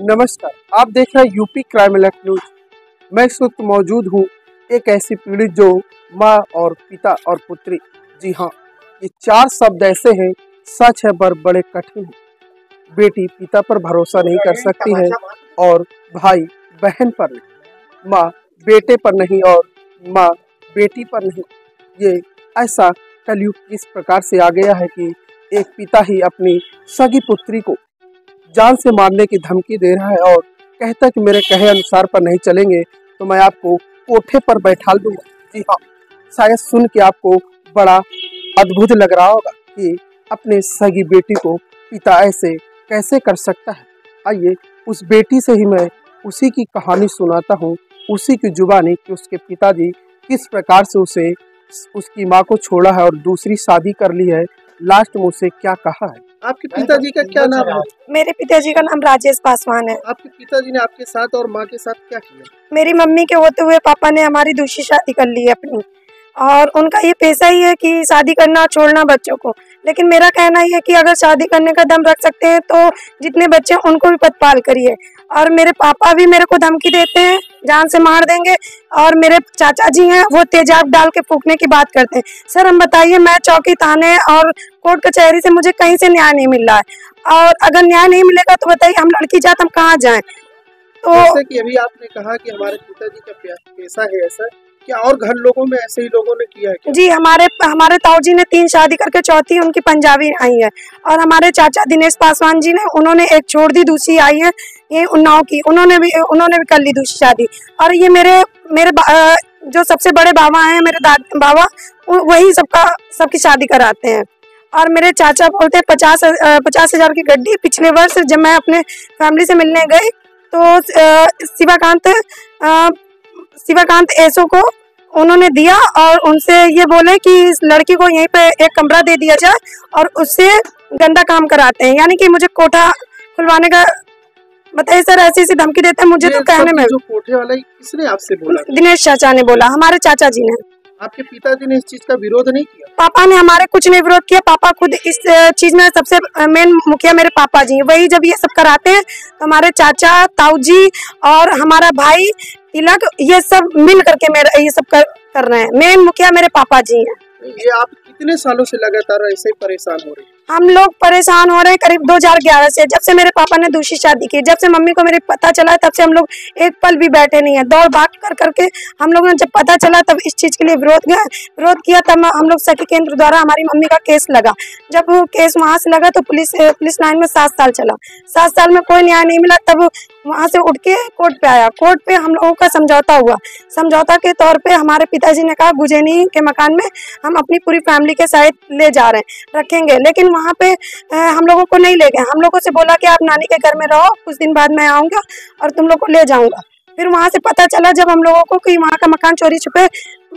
नमस्कार, आप देख रहे हैं यूपी क्राइम अलर्ट न्यूज। मैं इस वक्त मौजूद हूँ एक ऐसी पीड़ित जो माँ और पिता और पुत्री, जी हाँ, ये चार शब्द ऐसे हैं, सच है पर बड़े कठिन हैं। बेटी पिता पर भरोसा नहीं कर सकती है और भाई बहन पर नहीं, माँ बेटे पर नहीं और माँ बेटी पर नहीं। ये ऐसा कलयुग इस प्रकार से आ गया है कि एक पिता ही अपनी सगी पुत्री को जान से मारने की धमकी दे रहा है और कहता है कि मेरे कहे अनुसार पर नहीं चलेंगे तो मैं आपको कोठे पर बैठा दूंगा। जी हाँ, शायद सुन के आपको बड़ा अद्भुत लग रहा होगा कि अपने सगी बेटी को पिता ऐसे कैसे कर सकता है। आइए उस बेटी से ही मैं उसी की कहानी सुनाता हूँ, उसी की जुबानी कि उसके पिताजी किस प्रकार से उसे उसकी माँ को छोड़ा है और दूसरी शादी कर ली है, लास्ट में उसे क्या कहा है। आपके पिताजी का क्या नाम है? मेरे पिताजी का नाम राजेश पासवान है। आपके पिताजी ने आपके साथ और माँ के साथ क्या किया? मेरी मम्मी के होते हुए पापा ने हमारी दूसरी शादी कर ली है अपनी, और उनका ये पेशा ही है कि शादी करना छोड़ना बच्चों को। लेकिन मेरा कहना ही है कि अगर शादी करने का दम रख सकते हैं तो जितने बच्चे उनको भी पतपाल करिए। और मेरे पापा भी मेरे को धमकी देते हैं, जान से मार देंगे। और मेरे चाचा जी हैं, वो तेजाब डाल के फूकने की बात करते हैं। सर हम बताइए, मैं चौकी थाने और कोर्ट कचहरी से मुझे कहीं से न्याय नहीं मिल रहा है, और अगर न्याय नहीं मिलेगा तो बताइए हम लड़की जात हम कहाँ जाएं। तो जैसे कि अभी आपने कहा कि हमारे पिताजी का पेशा है ऐसा, क्या और घर लोगों में ऐसे ही लोगों ने किया है क्या? जी, हमारे ताऊ जी ने 3 शादी करके चौथी उनकी पंजाबी आई है। और हमारे चाचा दिनेश पासवान जी ने, उन्होंने एक छोड़ दी, दूसरी आई है ये उन्नाव की, उन्होंने भी कर ली दूसरी शादी। और ये मेरे जो सबसे बड़े बाबा हैं, मेरे बाबा, वही सबकी शादी कराते हैं। और मेरे चाचा बोलते हैं 50,000 की गड्डी। पिछले वर्ष जब मैं अपने फैमिली से मिलने गई तो शिवाकांत एसो को उन्होंने दिया और उनसे ये बोले कि इस लड़की को यहीं पे एक कमरा दे दिया जाए और उससे गंदा काम कराते हैं, यानी कि मुझे कोठा खुलवाने का। बताइए सर, ऐसी धमकी देते हैं मुझे। तो कहने में जो कोठे वाला किसने आपसे बोला? दिनेश चाचा ने बोला, हमारे चाचा जी ने। आपके पिताजी ने इस चीज का विरोध नहीं किया? पापा ने हमारे कुछ नहीं विरोध किया। पापा खुद इस चीज में सबसे मेन मुखिया मेरे पापा जी, वही जब ये सब कराते हैं तो हमारे चाचा, ताऊ जी और हमारा भाई तिलक, ये सब मिल करके मेरा ये सब कर रहे हैं। मेन मुखिया मेरे पापा जी हैं। ये आप कितने सालों से लगातार ऐसे ही परेशान हो रहे हैं? हम लोग परेशान हो रहे हैं करीब 2011 से, जब से मेरे पापा ने दूसरी शादी की। जब से मम्मी को मेरे पता चला तब से हम लोग एक पल भी बैठे नहीं है। दौड़ भाग करके हम लोगों ने जब पता चला तब इस चीज के लिए विरोध किया। तब हम लोग सखी केंद्र द्वारा हमारी मम्मी का केस लगा। जब वो केस वहां से लगा तो पुलिस लाइन में 7 साल चला। 7 साल में कोई न्याय नहीं मिला। तब वहां से उठ के कोर्ट पे आया। कोर्ट पे हम लोगों का समझौता हुआ। समझौता के तौर पे हमारे पिताजी ने कहा गुजैनी के मकान में हम अपनी पूरी फैमिली के साथ ले जा रहे हैं, रखेंगे। लेकिन वहाँ पे हम लोगों को नहीं ले गए। हम लोगों से बोला कि आप नानी के घर में रहो, कुछ दिन बाद मैं आऊंगा और तुम लोग को ले जाऊंगा। फिर वहाँ से पता चला जब हम लोगों को कि वहाँ का मकान चोरी छुपे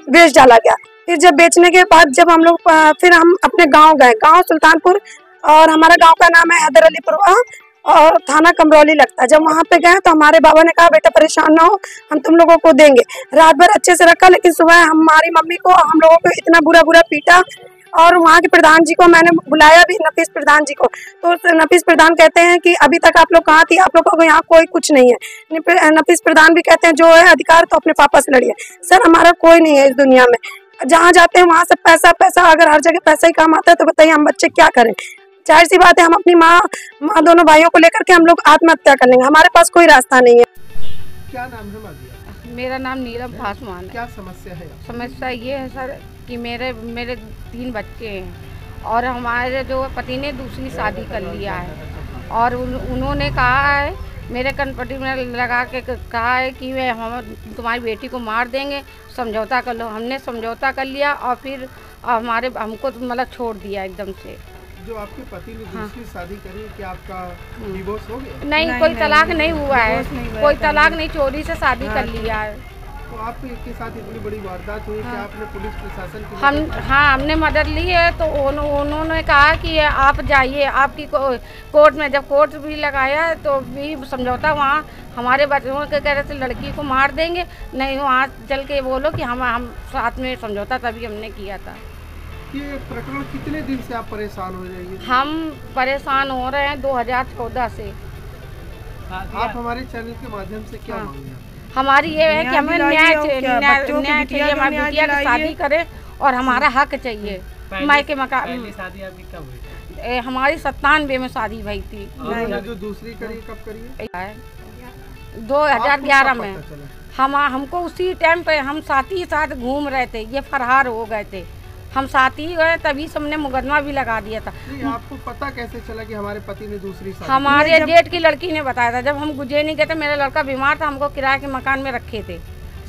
बेच डाला गया। फिर जब बेचने के बाद जब हम लोग फिर हम अपने गाँव गए, गाँव सुल्तानपुर, और हमारा गाँव का नाम है हैदर अलीपुर और थाना कमरौली लगता है। जब वहाँ पे गए तो हमारे बाबा ने कहा बेटा परेशान ना हो, हम तुम लोगों को देंगे। रात भर अच्छे से रखा, लेकिन सुबह हमारी मम्मी को हम लोगों को इतना बुरा पीटा। और वहाँ के प्रधान जी को मैंने बुलाया भी, नफीस प्रधान जी को। तो नफीस प्रधान कहते हैं कि अभी तक आप लोग कहाँ थी, आप लोगों को यहाँ कोई कुछ नहीं है। नफीस प्रधान भी कहते हैं जो है अधिकार तो अपने पापा से लड़िए। सर हमारा कोई नहीं है इस दुनिया में। जहाँ जाते हैं वहाँ से पैसा, अगर हर जगह पैसा ही काम आता है तो बताइए हम बच्चे क्या करें। जाहिर सी बात है, हम अपनी माँ दोनों भाइयों को लेकर के हम लोग आत्महत्या कर लेंगे। हमारे पास कोई रास्ता नहीं है। क्या नाम है माँ? मेरा नाम नीरव पासवान है। क्या समस्या है? समस्या ये है सर कि मेरे 3 बच्चे हैं और हमारे जो पति ने दूसरी शादी कर लिया है। और उन्होंने कहा है, मेरे कनपट्टी में लगा के कहा है कि हम तुम्हारी बेटी को मार देंगे, समझौता कर लो। हमने समझौता कर लिया और फिर हमको मतलब छोड़ दिया एकदम से। जो आपके पति ने दूसरी शादी करी, क्या आपका डिवोर्स हो गया? नहीं, कोई तलाक नहीं हुआ है, कोई तलाक नहीं, चोरी से शादी कर लिया है। तो आपके साथ इतनी बड़ी वारदात हुई कि आपने पुलिस प्रशासन की हमने मदद ली है। तो उन्होंने कहा कि आप जाइए आपकी कोर्ट में। जब कोर्ट भी लगाया तो भी समझौता, वहाँ हमारे बच्चों के कह रहे थे लड़की को मार देंगे, नहीं वहाँ चल के बोलो कि हम साथ में समझौता तभी हमने किया था। ये प्रकरण कितने दिन से आप परेशान हो रही हैं? हम परेशान हो रहे हैं 2014 से। आप हमारे चैनल के माध्यम से क्या मांगे? हमारी ये है कि हमें न्याय चाहिए, हमारी बिटिया की शादी करें और हमारा हक चाहिए। मायके मकान शादी आपकी कब हुई? हमारी 97 में शादी भई थी। जो दूसरी करी कब करी? 2011 में। हमको उसी टाइम पे हम साथ ही साथ घूम रहे थे, ये फरार हो गए थे, हम साथ ही गए, तभी सबने मुकदमा भी लगा दिया था। आपको पता कैसे चला कि हमारे पति ने दूसरी शादी? हमारे जेठ की लड़की ने बताया था। जब हम गुजरे गए थे, मेरा लड़का बीमार था, हमको किराए के मकान में रखे थे,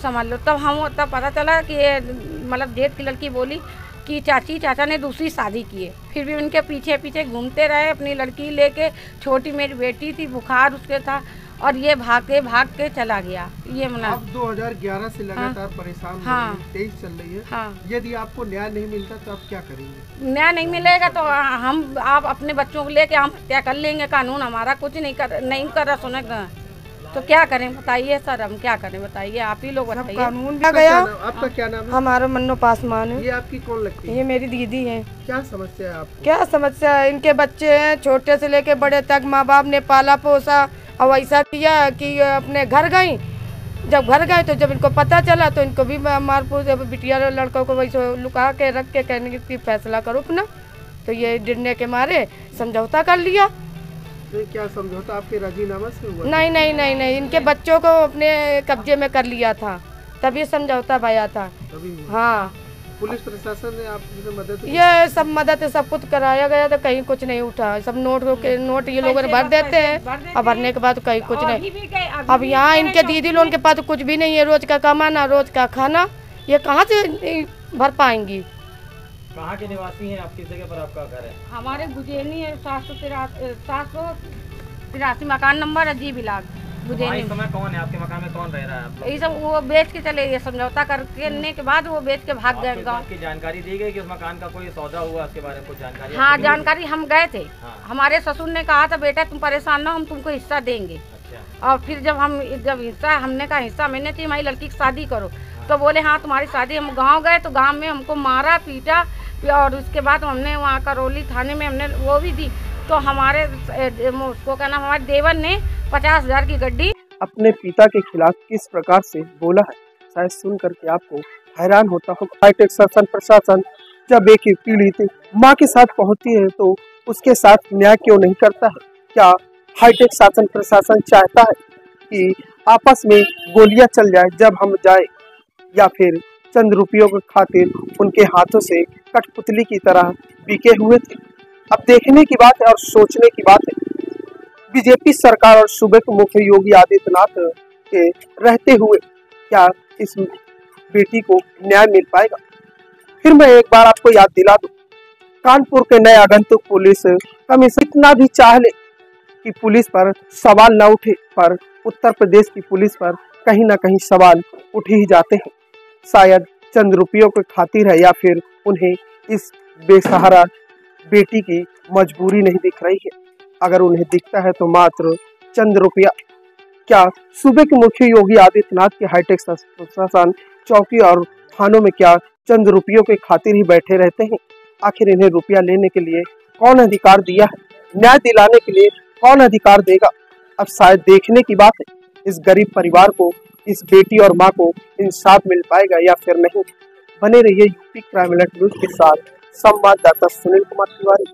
समझ लो। तब पता चला कि मतलब जेठ की लड़की बोली कि चाचा ने दूसरी शादी की है। फिर भी उनके पीछे पीछे घूमते रहे अपनी लड़की लेके। छोटी मेरी बेटी थी, बुखार उसके था, और ये भाग के चला गया। ये मतलब अब 2011 से लगातार परेशान हो रही है, 23 चल रही है। यदि आपको न्याय नहीं मिलता तो आप क्या करेंगे? न्याय नहीं मिलेगा तो आप अपने बच्चों को लेके हम हत्या कर लेंगे। कानून हमारा कुछ नहीं कर रहा, सुनेगा तो क्या करें बताइए सर, हम क्या करें बताइए, आप ही लोग बताइए। कानून आ गया। आपका क्या नाम है? हमारा मन्नो पासवान है। ये आपकी कौन लगती है? ये मेरी दीदी है। क्या समस्या है आपको? क्या समस्या है? इनके बच्चे हैं, छोटे से लेके बड़े तक, माँ बाप ने पाला पोसा और ऐसा किया कि अपने घर गई। जब घर गए तो जब इनको पता चला तो इनको भी मारपूस, बिटिया लड़कों को वैसे लुका के रख के कहने की फैसला करो अपना। तो ये डरने के मारे समझौता कर लिया। तो क्या समझौता आपके राजीनामा से हुआ? नहीं, इनके बच्चों को अपने कब्जे में कर लिया था, तभी समझौता भया था। हाँ, पुलिस प्रशासन ने आपसे मदद? ये सब मदद सब कुछ कराया गया था, कहीं कुछ नहीं उठा। सब नोट ये लोग भर देते हैं और भरने के बाद कहीं कुछ नहीं। अब यहाँ इनके दीदी लोगों के पास कुछ भी नहीं है, रोज का कमाना, रोज का खाना, ये कहाँ से भर पाएंगी? कहाँ के निवासी हैं आप? किस जगह पर आपका घर है? हमारे गुजेनी है 783 मकान नंबर अजीब इलाक गुजेनी। इस समय कौन है आपके मकान में? कौन रह रहा है आप लोग? ये सब वो बेच के चले गए, समझौता करने के बाद वो बेच के भाग गए गाँव। की जानकारी दी गई कि उस मकान का कोई सौदा हुआ, उसके बारे में कुछ जानकारी? हाँ, जानकारी हम गए थे। हमारे ससुर ने कहा था बेटा तुम परेशान ना, हम तुमको हिस्सा देंगे। और फिर जब हिस्सा हमने कहा हिस्सा मैंने चाहिए, हमारी लड़की की शादी करो, तो बोले हाँ तुम्हारी शादी। हम गांव गए तो गांव में हमको मारा पीटा, और उसके बाद हमने वहाँ करौली थाने में हमने वो भी दी। तो हमारे उसको क्या नाम, हमारे देवर ने 50,000 की गड्डी अपने पिता के खिलाफ किस प्रकार से बोला है, शायद सुन करके आपको हैरान होता हो। हाईटेक शासन प्रशासन जब एक पीड़ित माँ के साथ पहुँचती है तो उसके साथ न्याय क्यों नहीं करता है? क्या हाईटेक शासन प्रशासन चाहता है कि आपस में गोलियां चल जाए जब हम जाए, या फिर चंद रुपयों के खातिर उनके हाथों से कठपुतली की तरह बिके हुए थे? अब देखने की बात है और सोचने की बात है। बीजेपी सरकार और सूबे के मुख्य योगी आदित्यनाथ के रहते हुए क्या इस बेटी को न्याय मिल पाएगा? फिर मैं एक बार आपको याद दिला दूं, कानपुर के नए आगंतुक पुलिस कमिश्नर इतना भी चाह ले कि पुलिस पर सवाल न उठे, पर उत्तर प्रदेश की पुलिस पर कहीं ना कहीं सवाल उठ ही जाते हैं। शायद चंद रुपयों के खातिर है, या फिर उन्हें इस बेसहारा बेटी की मजबूरी नहीं दिख रही है। अगर उन्हें दिखता है तो मात्र चंद रुपया। क्या सूबे के मुख्य योगी आदित्यनाथ के हाईटेक प्रशासन चौकी और थानों में क्या चंद रुपयों के खातिर ही बैठे रहते हैं? आखिर इन्हें रुपया लेने के लिए कौन अधिकार दिया है? न्याय दिलाने के लिए कौन अधिकार देगा? अब शायद देखने की बात है, इस गरीब परिवार को, इस बेटी और माँ को इंसाफ मिल पाएगा या फिर नहीं। बने रहिए यूपी क्राइम अलर्ट न्यूज के साथ। संवाददाता सुनील कुमार तिवारी।